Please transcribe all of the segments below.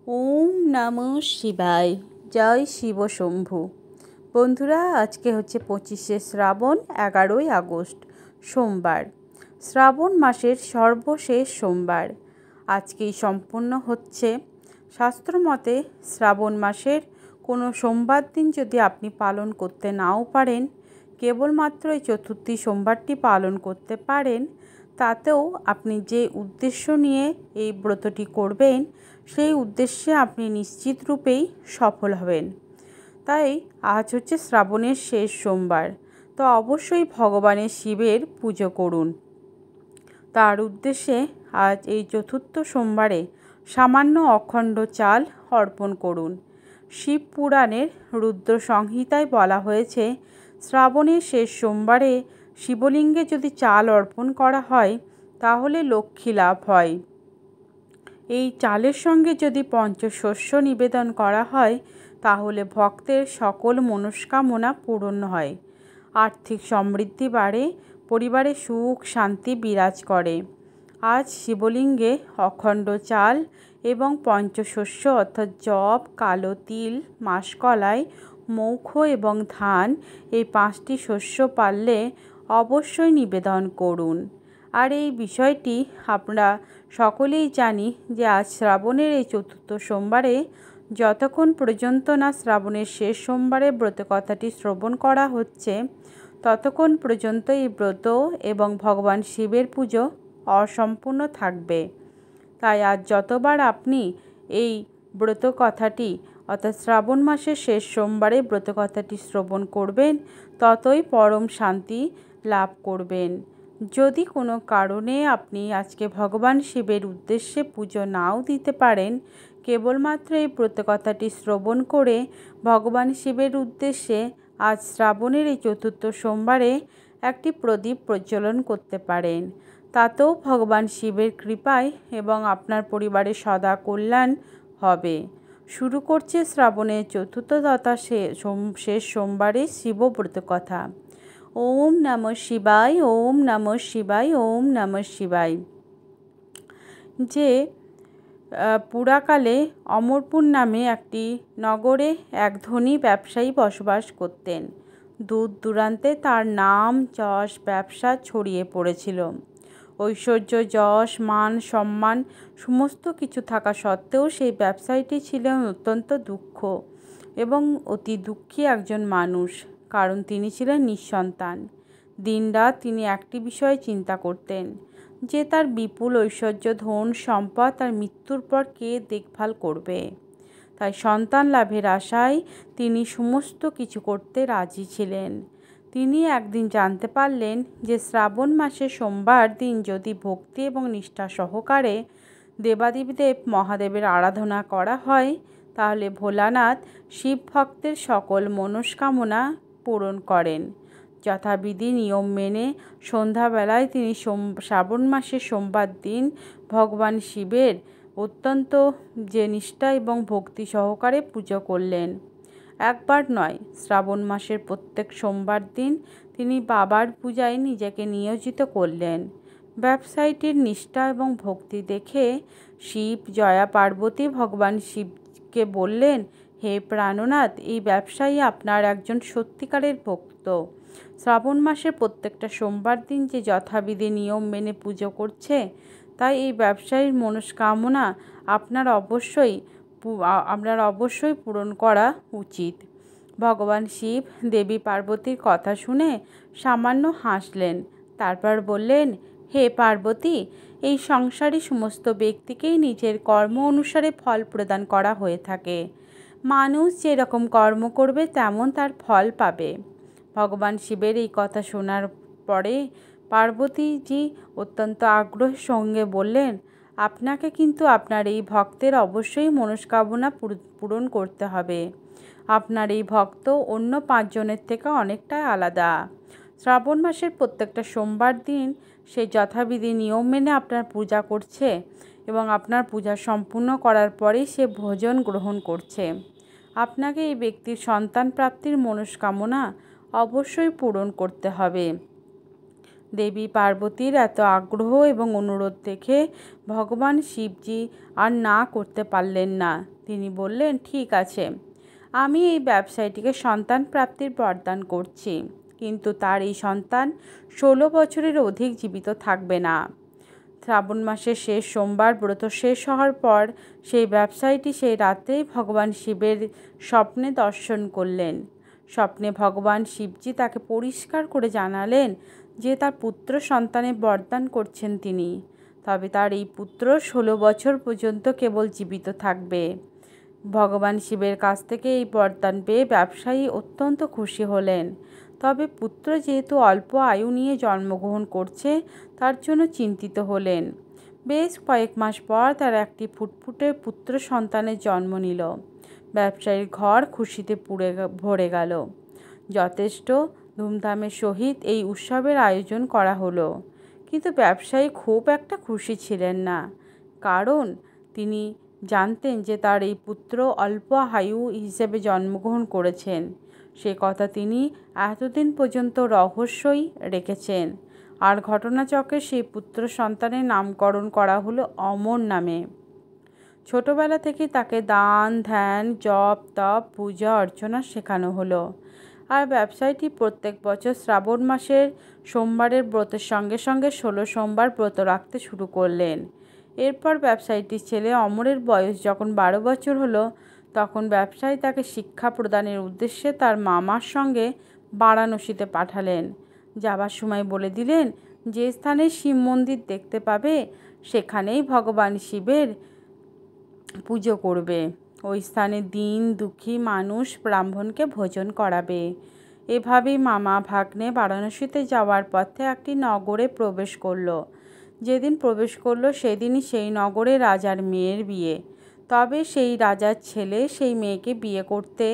ওম নমঃ শিবায়। জয় শিব শম্ভু। বন্ধুরা, আজকে হচ্ছে 25শে শ্রাবণ, 11ই আগস্ট, সোমবার। শ্রাবণ মাসের সর্বশেষ সোমবার আজকেই সম্পন্ন হচ্ছে। শাস্ত্রমতে শ্রাবণ মাসের কোনো সোমবার দিন যদি আপনি পালন করতে নাও পারেন, কেবলমাত্র এই চতুর্থী সোমবারটি পালন করতে পারেন, তাতেও আপনি যে উদ্দেশ্য নিয়ে এই ব্রতটি করবেন সেই উদ্দেশ্যে আপনি নিশ্চিত রূপেই সফল হবেন। তাই আজ হচ্ছে শ্রাবণের শেষ সোমবার, তো অবশ্যই ভগবানের শিবের পুজো করুন। তার উদ্দেশ্যে আজ এই চতুর্থ সোমবারে সামান্য অখণ্ড চাল অর্পণ করুন। শিব পুরাণের রুদ্র সংহিতায় বলা হয়েছে, শ্রাবণের শেষ সোমবারে শিবলিঙ্গে যদি চাল অর্পণ করা হয় তাহলে লক্ষ্মী লাভ হয়। এই চালের সঙ্গে যদি পঞ্চশস্য নিবেদন করা হয় তাহলে ভক্তের সকল মনস্কামনা পূরণ হয়, আর্থিক সমৃদ্ধি বাড়ে, পরিবারে সুখ শান্তি বিরাজ করে। আজ শিবলিঙ্গে অখণ্ড চাল এবং পঞ্চশস্য অর্থাৎ যব, কালো তিল, মাসকলাই, মৌখ এবং ধান, এই 5টি শস্য পারলে অবশ্যই নিবেদন করুন। আর এই বিষয়টি আমরা সকলেই জানি যে আজ শ্রাবণের এই চতুর্থ সোমবারে যতক্ষণ পর্যন্ত না শ্রাবণের শেষ সোমবারে ব্রতকথাটি শ্রবণ করা হচ্ছে ততক্ষণ পর্যন্ত এই ব্রত এবং ভগবান শিবের পুজো অসম্পূর্ণ থাকবে। তাই আজ যতবার আপনি এই ব্রতকথাটি অর্থাৎ শ্রাবণ মাসের শেষ সোমবারে ব্রতকথাটি শ্রবণ করবেন ততই পরম শান্তি লাভ করবেন। যদি কোনো কারণে আপনি আজকে ভগবান শিবের উদ্দেশ্যে পুজো নাও দিতে পারেন, কেবলমাত্র এই ব্রতকথাটি শ্রবণ করে ভগবান শিবের উদ্দেশ্যে আজ শ্রাবণের এই চতুর্থ সোমবারে একটি প্রদীপ প্রজ্বলন করতে পারেন। তাতেও ভগবান শিবের কৃপায় এবং আপনার পরিবারের সদা কল্যাণ হবে। শুরু করছে শ্রাবণের চতুর্থ তথা শেষ সোমবারে শিব ব্রতকথা। ওম নমঃ শিবায়, ওম নমঃ শিবায়, ওম নমঃ শিবায়। যে পুরাকালে অমরপুর নামে একটি নগরে এক ধনী ব্যবসায়ী বসবাস করতেন। দূর দূরান্তে তার নাম যশ ব্যবসা ছড়িয়ে পড়েছিল। ঐশ্বর্য, যশ, মান, সম্মান সমস্ত কিছু থাকা সত্ত্বেও সেই ব্যবসায়ীটি ছিলেন অত্যন্ত দুঃখ এবং অতি দুঃখী একজন মানুষ, কারণ তিনি ছিলেন নিঃসন্তান। দিনরাত তিনি একটি বিষয়ে চিন্তা করতেন যে তার বিপুল ঐশ্বর্য, ধন সম্পদ তার মৃত্যুর পর কে দেখভাল করবে। তাই সন্তান লাভের আশায় তিনি সমস্ত কিছু করতে রাজি ছিলেন। তিনি একদিন জানতে পারলেন যে শ্রাবণ মাসে সোমবার দিন যদি ভক্তি এবং নিষ্ঠা সহকারে দেবাদিদেব মহাদেবের আরাধনা করা হয় তাহলে ভোলানাথ শিব ভক্তের সকল মনস্কামনা পূরণ করেন। যথাবিধি নিয়ম মেনে সন্ধ্যাবেলায় তিনি শ্রাবণ মাসের সোমবার দিন ভগবান শিবের অত্যন্ত যে নিষ্ঠা এবং ভক্তি সহকারে পুজো করলেন। একবার নয়, শ্রাবণ মাসের প্রত্যেক সোমবার দিন তিনি বাবার পূজায় নিজেকে নিয়োজিত করলেন। ব্যবসায়ীটির নিষ্ঠা এবং ভক্তি দেখে শিব, জয়া পার্বতী ভগবান শিবকে বললেন, হে প্রাণনাথ, এই ব্যবসায়ী আপনার একজন সত্যিকারের ভক্ত। শ্রাবণ মাসের প্রত্যেকটা সোমবার দিন যে যথাবিধি নিয়ম মেনে পুজো করছে, তাই এই ব্যবসায়ীর মনস্কামনা আপনার অবশ্যই পূরণ করা উচিত। ভগবান শিব দেবী পার্বতীর কথা শুনে সামান্য হাসলেন। তারপর বললেন, হে পার্বতী, এই সংসারে সমস্ত ব্যক্তিকেই নিজের কর্ম অনুসারে ফল প্রদান করা হয়ে থাকে। মানুষ যেরকম কর্ম করবে তেমন তার ফল পাবে। ভগবান শিবের এই কথা শোনার পরে পার্বতীজি অত্যন্ত আগ্রহের সঙ্গে বললেন, আপনাকে কিন্তু আপনার এই ভক্তের অবশ্যই মনস্কামনা পূরণ করতে হবে। আপনার এই ভক্ত অন্য 5 জনের থেকে অনেকটাই আলাদা। শ্রাবণ মাসের প্রত্যেকটা সোমবার দিন সে যথাবিধি নিয়ম মেনে আপনার পূজা করছে এবং আপনার পূজা সম্পূর্ণ করার পরেই সে ভোজন গ্রহণ করছে। আপনাকে এই ব্যক্তির সন্তান প্রাপ্তির মনস্কামনা অবশ্যই পূরণ করতে হবে। দেবী পার্বতীর এত আগ্রহ এবং অনুরোধ দেখে ভগবান শিবজি আর না করতে পারলেন না। তিনি বললেন, ঠিক আছে, আমি এই ব্যবসায়ীটিকে সন্তান প্রাপ্তির বরদান করছি, কিন্তু তার এই সন্তান 16 বছরের অধিক জীবিত থাকবে না। শ্রাবণ মাসের শেষ সোমবার ব্রত শেষ হওয়ার পর সেই ব্যবসায়ীটি সেই রাতেই ভগবান শিবের স্বপ্নে দর্শন করলেন। স্বপ্নে ভগবান শিবজি তাকে পরিষ্কার করে জানালেন যে তার পুত্র সন্তানের বরদান করছেন তিনি, তবে তার এই পুত্র 16 বছর পর্যন্ত কেবল জীবিত থাকবে। ভগবান শিবের কাছ থেকে এই বরদান পেয়ে ব্যবসায়ী অত্যন্ত খুশি হলেন। তবে পুত্র যেহেতু অল্প আয়ু নিয়ে জন্মগ্রহণ করছে, তার জন্য চিন্তিত হলেন। বেশ কয়েক মাস পর তার একটি ফুটফুটে পুত্র সন্তানের জন্ম নিল। ব্যবসায়ীর ঘর খুশিতে ভরে গেল। যথেষ্ট ধুমধামের সহিত এই উৎসবের আয়োজন করা হলো, কিন্তু ব্যবসায়ী খুব একটা খুশি ছিলেন না, কারণ তিনি জানতেন যে তার এই পুত্র অল্প আয়ু হিসেবে জন্মগ্রহণ করেছেন। সে কথা তিনি এতদিন পর্যন্ত রহস্যই রেখেছেন। আর ঘটনাচক্রে সেই পুত্র সন্তানের নামকরণ করা হলো অমর নামে। ছোটবেলা থেকে তাকে দান, ধ্যান, জপ, তপ, পূজা অর্চনা শেখানো হলো। আর ব্যবসায়ীটি প্রত্যেক বছর শ্রাবণ মাসের সোমবারের ব্রতের সঙ্গে সঙ্গে 16 সোমবার ব্রত রাখতে শুরু করলেন। এরপর ব্যবসায়ীটির ছেলে অমরের বয়স যখন 12 বছর হলো, তখন ব্যবসায়ী তাকে শিক্ষা প্রদানের উদ্দেশ্যে তার মামার সঙ্গে বারাণসীতে পাঠালেন। যাবার সময় বলে দিলেন, যে স্থানে শিব মন্দির দেখতে পাবে সেখানেই ভগবান শিবের পুজো করবে। ওই স্থানে দীন দুঃখী মানুষ ব্রাহ্মণকে ভোজন করাবে। এভাবেই মামা ভাগ্নে বারাণসীতে যাওয়ার পথে একটি নগরে প্রবেশ করলো। যেদিন প্রবেশ করলো সেদিনই সেই নগরে রাজার মেয়ের বিয়ে। তবে সেই রাজার ছেলে সেই মেয়েকে বিয়ে করতে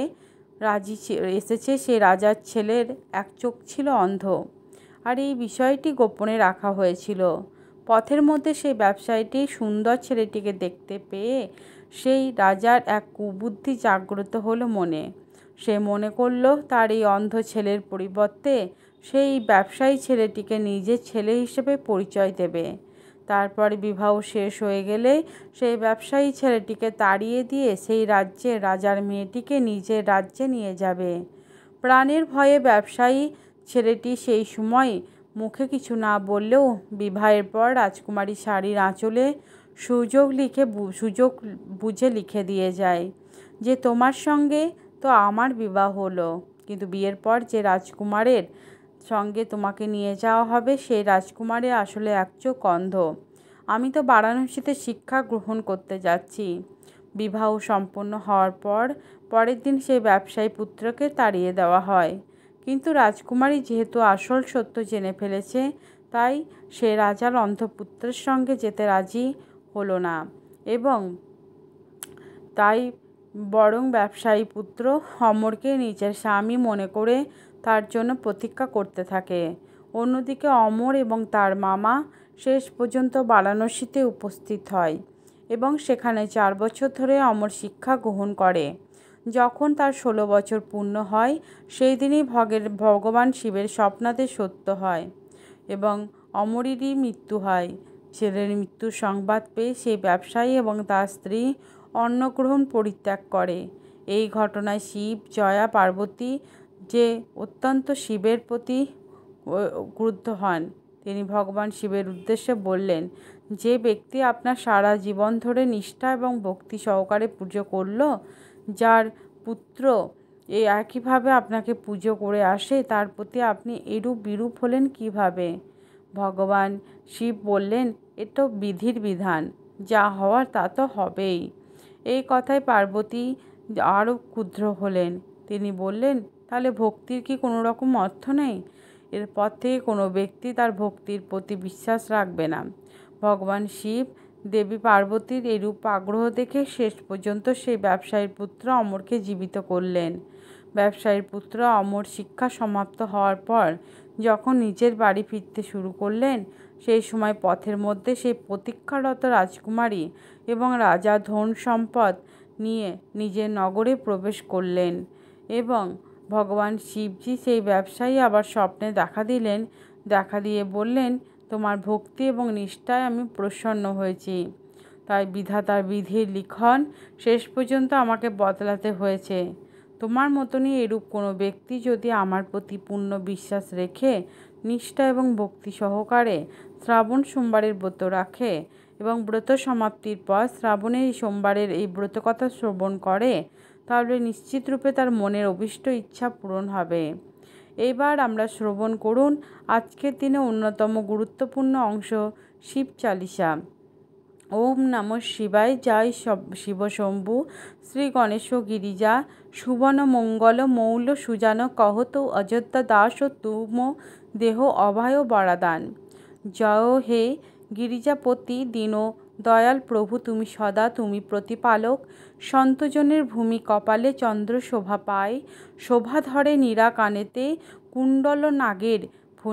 রাজি এসেছে। সেই রাজার ছেলের এক চোখ ছিল অন্ধ, আর এই বিষয়টি গোপনে রাখা হয়েছিল। পথের মধ্যে সেই ব্যবসায়ীটি সুন্দর ছেলেটিকে দেখতে পেয়ে সেই রাজার এক কুবুদ্ধি জাগ্রত হলো মনে। সে মনে করল তার এই অন্ধ ছেলের পরিবর্তে সেই ব্যবসায়ী ছেলেটিকে নিজের ছেলে হিসেবে পরিচয় দেবে। তারপর বিবাহ শেষ হয়ে গেলে সেই ব্যবসায়ী ছেলেটিকে তাড়িয়ে দিয়ে সেই রাজ্যে রাজার মেয়েটিকে নিজের রাজ্যে নিয়ে যাবে। প্রাণের ভয়ে ব্যবসায়ী ছেলেটি সেই সময় মুখে কিছু না বললেও বিবাহের পর রাজকুমারী শাড়ির আঁচলে সুযোগ বুঝে লিখে দিয়ে যায় যে তোমার সঙ্গে তো আমার বিবাহ হলো, কিন্তু বিয়ের পর যে রাজকুমারের সঙ্গে তোমাকে নিয়ে যাওয়া হবে সেই রাজকুমারের আসলে এক চোখ অন্ধ। আমি তো বারাণসীতে শিক্ষা গ্রহণ করতে যাচ্ছি। বিবাহ সম্পন্ন হওয়ার পর পরের দিন সেই ব্যবসায়ী পুত্রকে তাড়িয়ে দেওয়া হয়, কিন্তু রাজকুমারী যেহেতু আসল সত্য জেনে ফেলেছে, তাই সে রাজার অন্ধপুত্রের সঙ্গে যেতে রাজি হলো না, এবং তাই বরং ব্যবসায়ী পুত্র অমরকে নিজের স্বামী মনে করে তার জন্য প্রতীক্ষা করতে থাকে। অন্যদিকে অমর এবং তার মামা শেষ পর্যন্ত বারাণসীতে উপস্থিত হয় এবং সেখানে 4 বছর ধরে অমর শিক্ষা গ্রহণ করে। যখন তার 16 বছর পূর্ণ হয় সেই দিনই ভগবান শিবের স্বপ্নাদেশ সত্য হয় এবং অমরেরই মৃত্যু হয়। ছেলের মৃত্যুর সংবাদ পেয়ে সেই ব্যবসায়ী এবং তার স্ত্রী অন্নগ্রহণ পরিত্যাগ করে। এই ঘটনায় শিব, জয়া, পার্বতী যে অত্যন্ত শিবের প্রতি ক্রুদ্ধ হন। তিনি ভগবান শিবের উদ্দেশ্যে বললেন, যে ব্যক্তি আপনার সারা জীবন ধরে নিষ্ঠা এবং ভক্তি সহকারে পুজো করল, যার পুত্র একইভাবে আপনাকে পুজো করে আসে, তার প্রতি আপনি এরূপ বিরূপ হলেন কিভাবে? ভগবান শিব বললেন, এটা বিধির বিধান, যা হওয়ার তা তো হবেই। এই কথায় পার্বতী আরও ক্ষুদ্র হলেন। তিনি বললেন, তাহলে ভক্তির কি কোনো রকম অর্থ নেই? এরপর থেকে কোনো ব্যক্তি তার ভক্তির প্রতি বিশ্বাস রাখবে না। ভগবান শিব দেবী পার্বতীর এরূপ আগ্রহ দেখে শেষ পর্যন্ত সেই ব্যবসায়ীর পুত্র অমরকে জীবিত করলেন। ব্যবসায়ীর পুত্র অমর শিক্ষা সমাপ্ত হওয়ার পর যখন নিজের বাড়ি ফিরতে শুরু করলেন, সেই সময় পথের মধ্যে সেই প্রতীক্ষারত রাজকুমারী এবং রাজা ধন সম্পদ নিয়ে নিজের নগরে প্রবেশ করলেন এবং ভগবান শিবজি সেই ব্যবসায়ী আবার স্বপ্নে দেখা দিয়ে বললেন, তোমার ভক্তি এবং নিষ্ঠায় আমি প্রসন্ন হয়েছি। তাই বিধাতার বিধির লিখন শেষ পর্যন্ত আমাকে বদলাতে হয়েছে। তোমার মতনই এরূপ কোনো ব্যক্তি যদি আমার প্রতি পূর্ণ বিশ্বাস রেখে নিষ্ঠা এবং ভক্তি সহকারে শ্রাবণ সোমবারের ব্রত রাখে এবং ব্রত সমাপ্তির পর শ্রাবণের সোমবারের এই ব্রতকথা শ্রবণ করে, তাহলে নিশ্চিত রূপে তার মনের অভীষ্ট ইচ্ছা পূরণ হবে। এইবার আমরা শ্রবণ করুন আজকের দিনে অন্যতম গুরুত্বপূর্ণ অংশ শিব চালিসা। ওম নমঃ শিবায়, জয় শিবশম্ভু, শ্রী গণেশ গিরিজা সুবন মঙ্গল মৌল সুজান কহত অযোধ্যা দাস তুম দেহ অভয় বরাদান। জয় হে গিরিজাপতি দীন দয়াল প্রভু, তুমি সদা তুমি প্রতিপালক। সন্তজনের ভূমি কপালে চন্দ্র শোভা পায়, শোভা ধরে নীরা কানেতে কুণ্ডল নাগের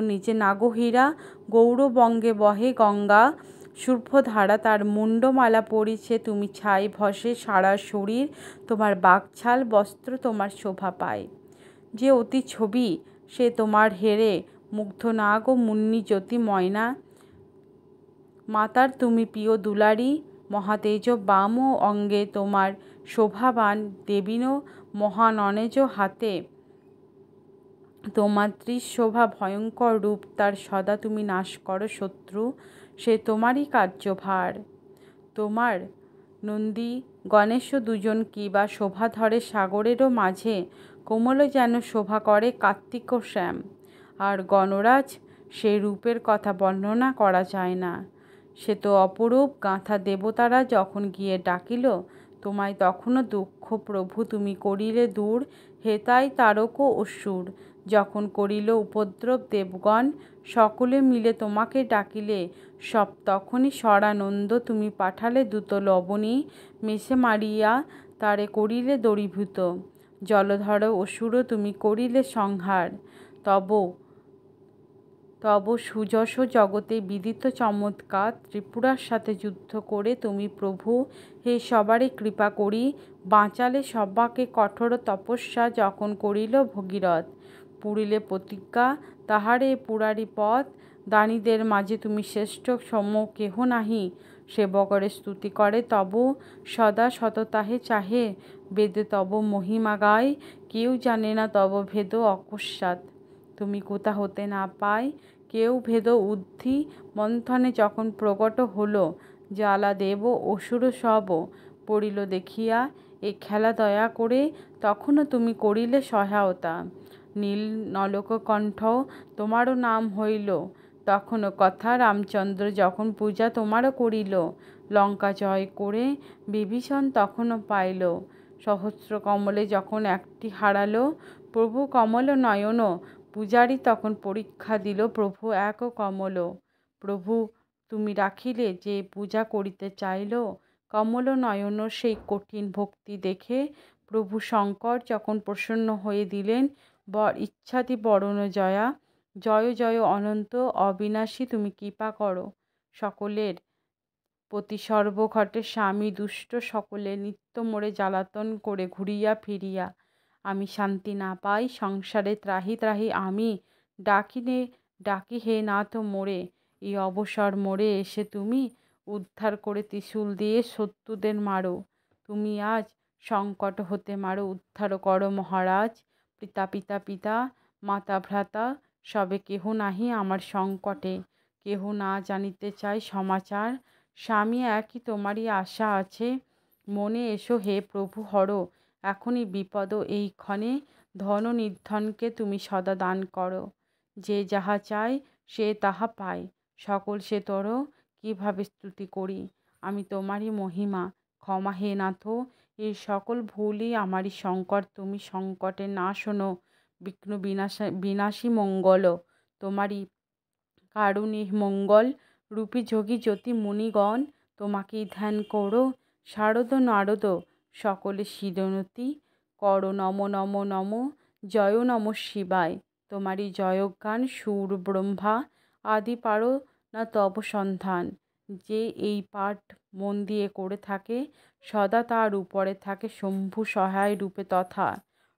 নিচে নাগহীরা। গৌরবঙ্গে বহে গঙ্গা শুভ্রধারা, তার মুন্ডমালা পরিছে তুমি ছাই ভসে সারা শরীর, তোমার বাকছাল বস্ত্র তোমার শোভা পায়। যে অতি ছবি সে তোমার হেরে মুগ্ধ নাগ ও মুন্নি জ্যোতি ময়না। মাতার তুমি প্রিয় দুলারি, মহাতেজ বাম অঙ্গে তোমার শোভাবান। দেবীন মহাননেজ হাতে তোমার ত্রিশোভা, ভয়ঙ্কর রূপ তার সদা তুমি নাশ করো শত্রু, সে তোমারই কার্যভার। তোমার নন্দী গণেশ দুজন কি বা শোভা ধরে সাগরেরও মাঝে, কোমল যেন শোভা করে কার্তিক ও শ্যাম। আর গণরাজ সে রূপের কথা বর্ণনা করা যায় না, সে তো অপরূপ। গাঁথা দেবতারা যখন গিয়ে ডাকিল তোমায় তখনও দুঃখ প্রভু তুমি করিলে দূর, হেতাই তারক অসুর যখন করিল উপদ্রব দেবগণ, সকলে মিলে তোমাকে ডাকিলে সব তখনই সরানন্দ তুমি পাঠালে দূত লবণী, মেষে মারিয়া তারে করিলে দড়ীভূত। জলধর অসুর তুমি করিলে সংহার, তব সুযশ জগতে বিদিত চমৎকার। ত্রিপুরার সাথে যুদ্ধ করে তুমি প্রভু হে সবারে কৃপা করি বাঁচালে সবাকে। কঠোর তপস্যা যখন করিল ভগীরথ, পুরিলে প্রতিজ্ঞা তাহারে পুরারি পথ। দানীদের মাঝে তুমি শ্রেষ্ঠ, সম কেহ নাহি, সেবকরে স্তুতি করে তব সদা সততাহে চাহে। বেদে তব মহিমা গায়, কেউ জানে না তব ভেদ অকস্মাৎ, তুমি কোথা হতে না পায় কেউ ভেদ। উদ্ধি মন্থনে যখন প্রকট হলো জ্বালা দেব অসুর সব, পড়িল দেখিয়া এ খেলা দয়া করে, তখনও তুমি করিলে সহায়তা। নীল নলক কণ্ঠ তোমারও নাম হইল তখনও কথা, রামচন্দ্র যখন পূজা তোমারও করিল, লঙ্কা জয় করে বিভীষণ তখনও পাইল। সহস্র কমলে যখন একটি হারালো প্রভু কমল নয়ন, পূজারী তখন পরীক্ষা দিল প্রভু এক কমল। প্রভু তুমি রাখিলে যে পূজা করিতে চাইল, কমল নয়ন সেই কঠিন ভক্তি দেখে প্রভু শঙ্কর যখন প্রসন্ন হয়ে দিলেন বর ইচ্ছাতি বরণ জয়া। জয় জয় অনন্ত অবিনাশী তুমি কৃপা করো সকলের প্রতি সর্বঘটে। স্বামী দুষ্ট সকলে নিত্য মোরে জ্বালাতন করে, ঘুরিয়া ফিরিয়া আমি শান্তি না পাই সংসারে। ত্রাহি ত্রাহি আমি ডাকি হে নাথ মোরে, এই অবসর মোরে এসে তুমি উদ্ধার করে ত্রিশূল দিয়ে শত্রুদের মারো। তুমি আজ সংকট হতে মারো উদ্ধার করো মহারাজ। পিতা পিতা পিতা মাতা ভ্রাতা সবে কেহ নাহি আমার সংকটে, কেহ না জানিতে চায় সমাচার। স্বামী একই তোমারই আশা আছে মনে, এসো হে প্রভু হরো এখনই বিপদ এই ক্ষণে। ধন নির্ধনকে তুমি সদা দান করো, যে যাহা চায় সে তাহা পায়। সকল সে তোর কিভাবে স্তুতি করি, আমি তোমারই মহিমা ক্ষমা হে নাথ। এই সকল ভুলই আমারই সংকট, তুমি সংকটে না শোনো বিঘ্ন বিনাশী মঙ্গল। তোমারই কারুণে মঙ্গল রূপী যোগী জ্যোতি মুনিগণ, তোমাকেই ধ্যান করো শারদ নারদ সকলে শিরনতি করো। নম নম নম জয় নম শিবায়, তোমারই জয়গান সুর ব্রহ্মা আদি পারো না তব সন্ধান। যে এই পাঠ মন দিয়ে করে থাকে সদা তার উপরে থাকে শম্ভু সহায় রূপে তথা।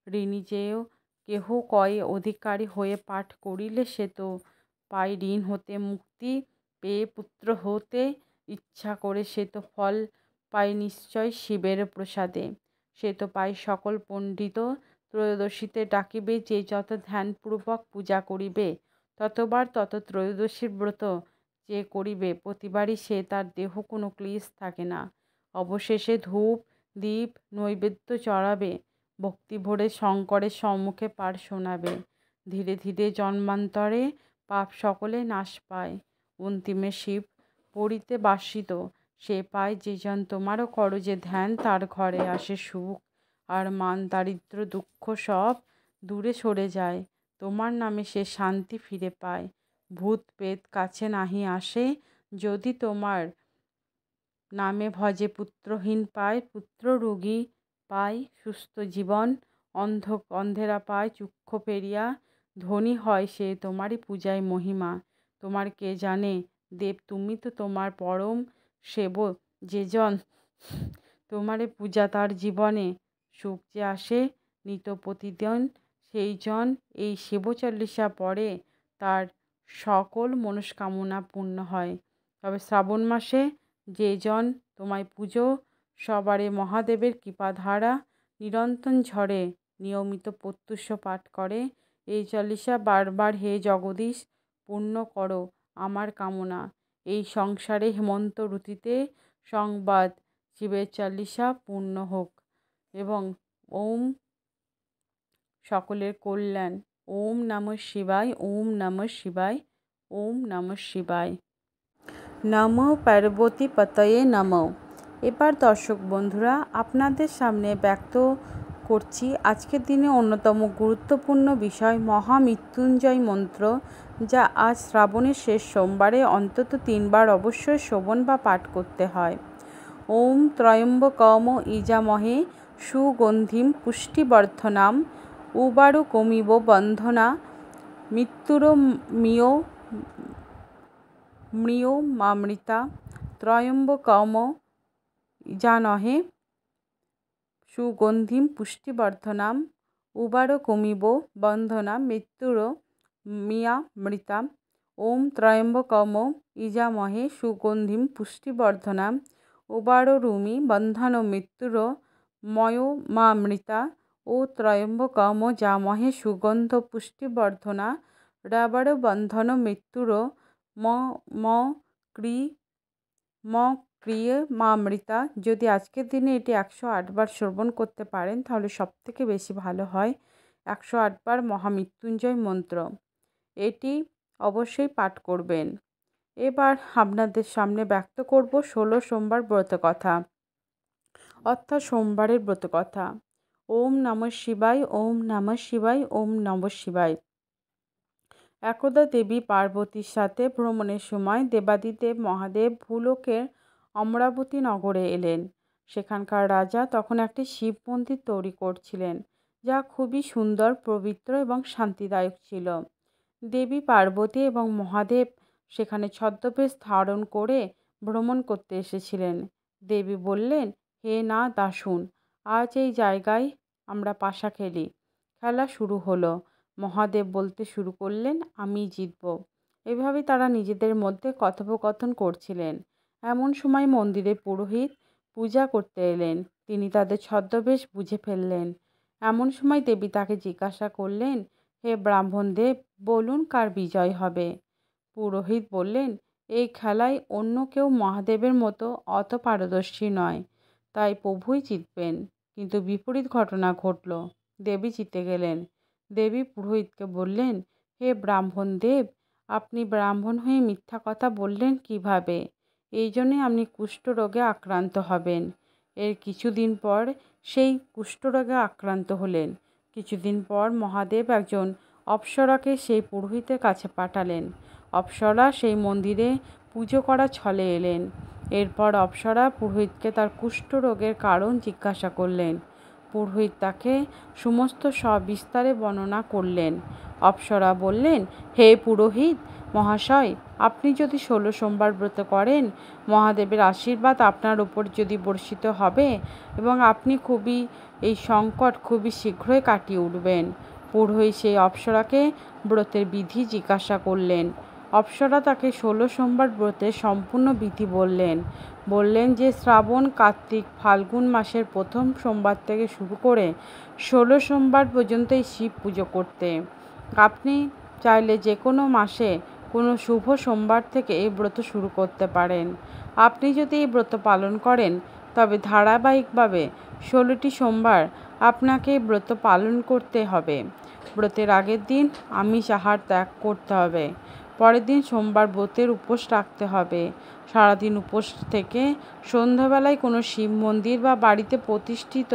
ঋণী যেও কেহ কয়ে অধিকারী হয়ে পাঠ করিলে সে তো পায় ঋণ হতে মুক্তি, পেয়ে পুত্র হতে ইচ্ছা করে সে তো ফল পায় নিশ্চয় শিবের প্রসাদে। সে তো পায় সকল পণ্ডিত ত্রয়োদশীতে ডাকিবে, যে যত ধ্যানপূর্বক পূজা করিবে, ততবার তত ত্রয়োদশীর ব্রত যে করিবে, প্রতিবারই সে তার দেহ কোনো ক্লেশ থাকে না। অবশেষে ধূপ দীপ নৈবেদ্য চড়াবে, ভক্তি ভরে শঙ্করের সম্মুখে পাঠ শোনাবে। ধীরে ধীরে জন্মান্তরে পাপ সকলে নাশ পায়। অন্তিমে শিব পড়িতে বাসিত, সে পায় যে জন তোমারও করো যে ধ্যান, তার ঘরে আসে সুখ আর মান দারিদ্র দুঃখ সব দূরে সরে যায়। তোমার নামে সে শান্তি ফিরে পায়। ভূত প্রেত কাছে নাহি আসে, যদি তোমার নামে ভজে। পুত্রহীন পায় পুত্র, রোগী পায় সুস্থ জীবন, অন্ধেরা পায় চক্ষু পেরিয়া। ধনী হয় সে তোমারই পূজায় মহিমা। তোমার কে জানে দেব, তুমি তো তোমার পরম সেব, যে জন তোমারে পূজা তার জীবনে সুখ যে আসে নিত প্রতিদিন, সেই জন এই শিব চল্লিশা পড়ে, তার সকল মনস্কামনা পূর্ণ হয়। তবে শ্রাবণ মাসে যে জন তোমায় পুজো সবারে মহাদেবের কৃপাধারা নিরন্তর ঝরে, নিয়মিত প্রত্যুষ পাঠ করে এই চল্লিশা বারবার, হে জগদীশ পূর্ণ করো আমার কামনা। এই সংসারে হেমন্ত ঋতুতে সংবাদ শিবের চল্লিশা পূর্ণ হোক এবং ওম সকলের কল্যাণ। ওম নমঃ শিবায়, ওম নমঃ শিবায়, ওম নমঃ শিবায়। নমো পার্বতী পতয়ে নমঃ। এবার দর্শক বন্ধুরা আপনাদের সামনে ব্যক্ত করছি আজকের দিনে অন্যতম গুরুত্বপূর্ণ বিষয় মহামৃত্যুঞ্জয় মন্ত্র, যা আজ শ্রাবণের শেষ সোমবারে অন্তত 3 বার অবশ্যই শ্রবণ বা পাঠ করতে হয়। ওম ত্রয়ম্বকম ইজামহে সুগন্ধিম পুষ্টিবর্ধনাম উবারুকমিব বন্ধনা মৃয়োমামৃতা। ত্রয়ম্বকম ইজামহে সুগন্ধিম পুষ্টিবর্ধনাম উবারুকমিব বন্ধনা মৃত্যুরোমামৃতা। ওম ত্রয়ম্বকম ইজামহে সুগন্ধিম পুষ্টিবর্ধনাম উবারুকমি বন্ধন মৃত্যুরোমামৃতা। ও ত্রয়ম্বকম জামহে সুগন্ধ পুষ্টিবর্ধনা রাবারো বন্ধন মৃত্যুরোমামৃতা। যদি আজকের দিনে এটি 108 বার শ্রবণ করতে পারেন তাহলে সবথেকে বেশি ভালো হয়। 108 বার মহামৃত্যুঞ্জয় মন্ত্র এটি অবশ্যই পাঠ করবেন। এবার আপনাদের সামনে ব্যক্ত করব 16 সোমবার ব্রতকথা, অর্থাৎ সোমবারের ব্রতকথা। ওম নমঃ শিবায়, ওম নমঃ শিবায়, ওম নমঃ শিবায়। একদা দেবী পার্বতীর সাথে ভ্রমণের সময় দেবাদিদেব মহাদেব ভূলোকের অমরাবতী নগরে এলেন। সেখানকার রাজা তখন একটি শিব মন্দির তৈরি করছিলেন, যা খুবই সুন্দর, পবিত্র এবং শান্তিদায়ক ছিল। দেবী পার্বতী এবং মহাদেব সেখানে ছদ্মবেশ ধারণ করে ভ্রমণ করতে এসেছিলেন। দেবী বললেন, হে নাথ আসুন, আজ এই জায়গায় আমরা পাশা খেলি। খেলা শুরু হলো। মহাদেব বলতে শুরু করলেন, আমি জিতব। এভাবে তারা নিজেদের মধ্যে কথোপকথন করছিলেন। এমন সময় মন্দিরে পুরোহিত পূজা করতে এলেন। তিনি তাদের ছদ্মবেশ বুঝে ফেললেন। এমন সময় দেবী তাকে জিজ্ঞাসা করলেন, হে ব্রাহ্মণদেব, বলুন কার বিজয় হবে? পুরোহিত বললেন, এই খেলায় অন্য কেউ মহাদেবের মতো অত পারদর্শী নয়, তাই প্রভুই জিতবেন। কিন্তু বিপরীত ঘটনা ঘটল। দেবী জিতে গেলেন। দেবী পুরোহিতকে বললেন, হে ব্রাহ্মণদেব, আপনি ব্রাহ্মণ হয়ে মিথ্যা কথা বললেন কিভাবে? এই জন্যে আপনি কুষ্ঠরোগে আক্রান্ত হবেন। এর কিছুদিন পর সেই কুষ্ঠরোগে আক্রান্ত হলেন। কিছুদিন পর মহাদেব একজন অপ্সরাকে সেই পুরোহিতের কাছে পাঠালেন। অপ্সরা সেই মন্দিরে পুজো করা ছলে এলেন। এরপর অপ্সরা পুরোহিতকে তার কুষ্ঠরোগের কারণ জিজ্ঞাসা করলেন। পুরোহিত তাকে সমস্ত সবিস্তারে বর্ণনা করলেন। অপ্সরা বললেন, হে পুরোহিত মহাশয়, আপনি যদি 16 সোমবার ব্রত করেন, মহাদেবের আশীর্বাদ আপনার উপর যদি বর্ষিত হবে এবং আপনি এই সংকট খুবই শীঘ্রই কাটিয়ে উঠবেন। পুরোহিত সেই অপ্সরাকে ব্রতের বিধি জিজ্ঞাসা করলেন। অপ্সরা তাকে 16 সোমবার ব্রতের সম্পূর্ণ বিধি বললেন যে শ্রাবণ, কার্তিক, ফাল্গুন মাসের প্রথম সোমবার থেকে শুরু করে 16 সোমবার পর্যন্ত এই শিব পুজো করতে। আপনি চাইলে যে কোনো মাসে কোনো শুভ সোমবার থেকে এই ব্রত শুরু করতে পারেন। আপনি যদি এই ব্রত পালন করেন তবে ধারাবাহিকভাবে 16টি সোমবার আপনাকে এই ব্রত পালন করতে হবে। ব্রতের আগের দিন আমিষ আহার ত্যাগ করতে হবে। পরের দিন সোমবার ব্রতের উপোস রাখতে হবে। সারাদিন উপোস থেকে সন্ধ্যাবেলায় কোনো শিব মন্দির বা বাড়িতে প্রতিষ্ঠিত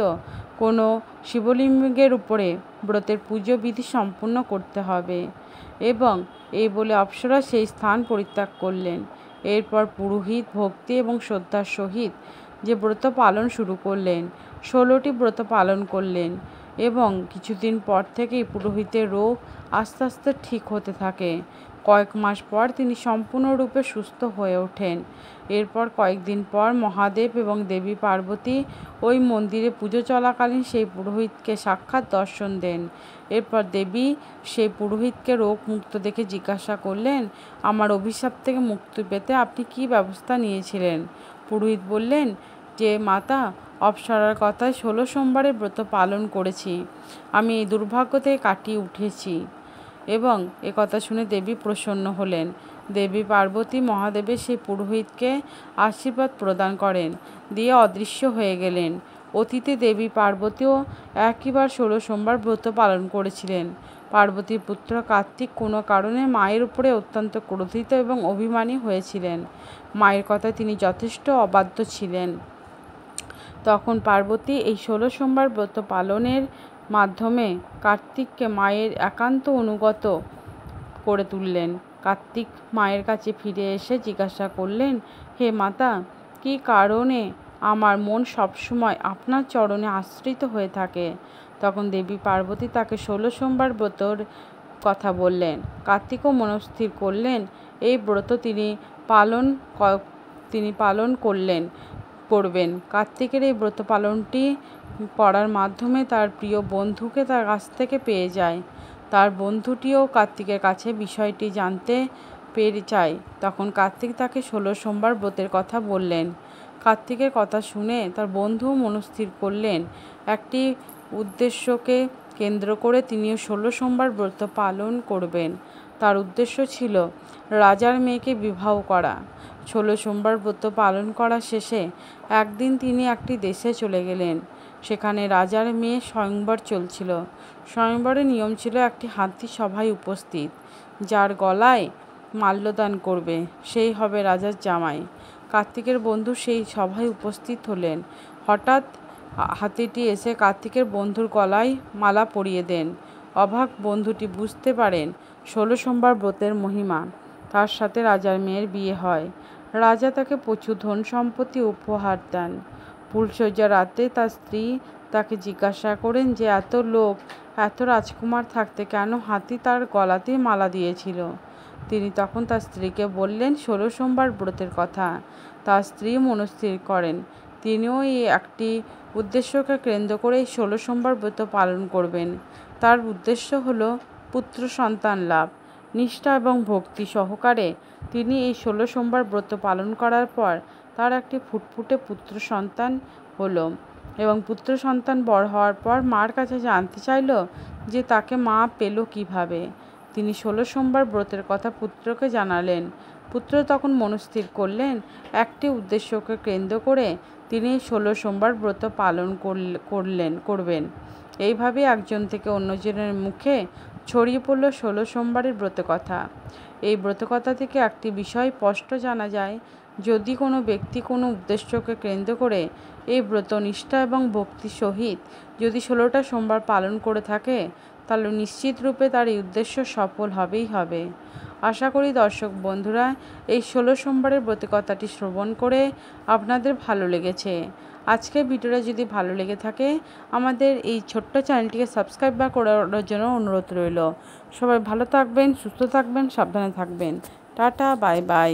কোনো শিবলিঙ্গের উপরে ব্রতের পুজো বিধি সম্পূর্ণ করতে হবে। এবং এই বলে অপ্সরা সেই স্থান পরিত্যাগ করলেন। এরপর পুরোহিত ভক্তি এবং শ্রদ্ধার সহিত যে ব্রত পালন শুরু করলেন, 16টি ব্রত পালন করলেন এবং কিছুদিন পর থেকেই পুরোহিতের রোগ আস্তে আস্তে ঠিক হতে থাকে। কয়েক মাস পর তিনি সম্পূর্ণরূপে সুস্থ হয়ে ওঠেন। এরপর কয়েকদিন পর মহাদেব এবং দেবী পার্বতী ওই মন্দিরে পুজো চলাকালীন সেই পুরোহিতকে সাক্ষাৎ দর্শন দেন। এরপর দেবী সেই পুরোহিতকে রোগ মুক্ত দেখে জিজ্ঞাসা করলেন, আমার অভিশাপ থেকে মুক্তি পেতে আপনি কী ব্যবস্থা নিয়েছিলেন? পুরোহিত বললেন যে মাতা, অপ্সরার কথায় 16 সোমবারের ব্রত পালন করেছি। আমি এই দুর্ভাগ্য থেকে কাটিয়ে উঠেছি। এবং কথা শুনে দেবী প্রসন্ন হলেন। দেবী পার্বতী মহাদেবের সেই পুরোহিতকে আশীর্বাদ প্রদান করেন, দিয়ে অদৃশ্য হয়ে গেলেন। অতীতে দেবী পার্বতীও একইবার 16 সোমবার ব্রত পালন করেছিলেন। পার্বতীর পুত্র কার্তিক কোনো কারণে মায়ের উপরে অত্যন্ত ক্রোধিত এবং অভিমানী হয়েছিলেন। মায়ের কথায় তিনি যথেষ্ট অবাধ্য ছিলেন। তখন পার্বতী এই 16 সোমবার ব্রত পালনের মাধ্যমে কার্তিককে মায়ের একান্ত অনুগত করে তুললেন। কার্তিক মায়ের কাছে ফিরে এসে জিজ্ঞাসা করলেন, হে মাতা, কী কারণে আমার মন সবসময় আপনার চরণে আশ্রিত হয়ে থাকে? তখন দেবী পার্বতী তাকে 16 সোমবার ব্রতর কথা বললেন। কার্তিকও মনস্থির করলেন এই ব্রত তিনি পালন করবেন। কার্তিকের এই ব্রত পালনটি করার মাধ্যমে তার প্রিয় বন্ধুকে তার কাছ থেকে পেয়ে যায়। তার বন্ধুটিও কার্তিকের কাছে বিষয়টি জানতে পেরে চায়। তখন কার্তিক তাকে 16 সোমবার ব্রতের কথা বললেন। কার্তিকের কথা শুনে তার বন্ধুও মনস্থির করলেন একটি উদ্দেশ্যকে কেন্দ্র করে তিনিও 16 সোমবার ব্রত পালন করবেন। তার উদ্দেশ্য ছিল রাজার মেয়েকে বিবাহ করা। 16 সোমবার ব্রত পালন করা শেষে একদিন তিনি একটি দেশে চলে গেলেন। সেখানে রাজার মেয়ে স্বয়ংবর চলছিল। স্বয়ংবরের নিয়ম ছিল একটি হাতি সভায় উপস্থিত, যার গলায় মাল্যদান করবে সেই হবে রাজার জামাই। কার্তিকের বন্ধু সেই সভায় উপস্থিত হলেন। হঠাৎ হাতিটি এসে কার্তিকের বন্ধুর গলায় মালা পরিয়ে দেন। অবাক বন্ধুটি বুঝতে পারেন 16 সোমবার ব্রতের মহিমা। তার সাথে রাজার মেয়ের বিয়ে হয়। রাজা তাকে প্রচুর ধন সম্পত্তি উপহার দেন। ফুলশয্যা রাতে তার স্ত্রী তাকে জিজ্ঞাসা করেন যে এত লোক, এত রাজকুমার থাকতে কেন হাতি তার গলাতে মালা দিয়েছিল? তিনি তখন তার স্ত্রীকে বললেন 16 সোমবার ব্রতের কথা। তার স্ত্রী মনস্থির করেন তিনিও এই একটি উদ্দেশ্যকে কেন্দ্র করে এই 16 সোমবার ব্রত পালন করবেন। তার উদ্দেশ্য হলো পুত্র সন্তান লাভ। নিষ্ঠা এবং ভক্তি সহকারে তিনি এই 16 সোমবার ব্রত পালন করার পর তার একটি ফুটফুটে পুত্র সন্তান হলো এবং পুত্র সন্তান বড় হওয়ার পর মার কাছে জানতে চাইল যে তাকে মা পেল কিভাবে। তিনি 16 সোমবার ব্রতের কথা পুত্রকে জানালেন। পুত্র তখন মনস্থির করলেন একটি উদ্দেশ্যকে কেন্দ্র করে তিনি 16 সোমবার ব্রত পালন করবেন। এইভাবে একজন থেকে অন্যজনের মুখে ছড়িয়ে পড়ল 16 সোমবারের ব্রতকথা। এই ব্রতকথা থেকে একটি বিষয় স্পষ্ট জানা যায়, যদি কোনো ব্যক্তি কোনো উদ্দেশ্যকে কেন্দ্র করে এই ব্রত নিষ্ঠা এবং ভক্তির সহিত যদি 16টা সোমবার পালন করে থাকে, তাহলে নিশ্চিত রূপে তার এই উদ্দেশ্য সফল হবেই হবে। আশা করি দর্শক বন্ধুরা এই 16 সোমবারের ব্রতকথাটি শ্রবণ করে আপনাদের ভালো লেগেছে। আজকের ভিডিওটা যদি ভালো লেগে থাকে আমাদের এই ছোট্ট চ্যানেলটিকে সাবস্ক্রাইব করার জন্য অনুরোধ রইল। সবাই ভালো থাকবেন, সুস্থ থাকবেন, সাবধানে থাকবেন। Tata, bye bye.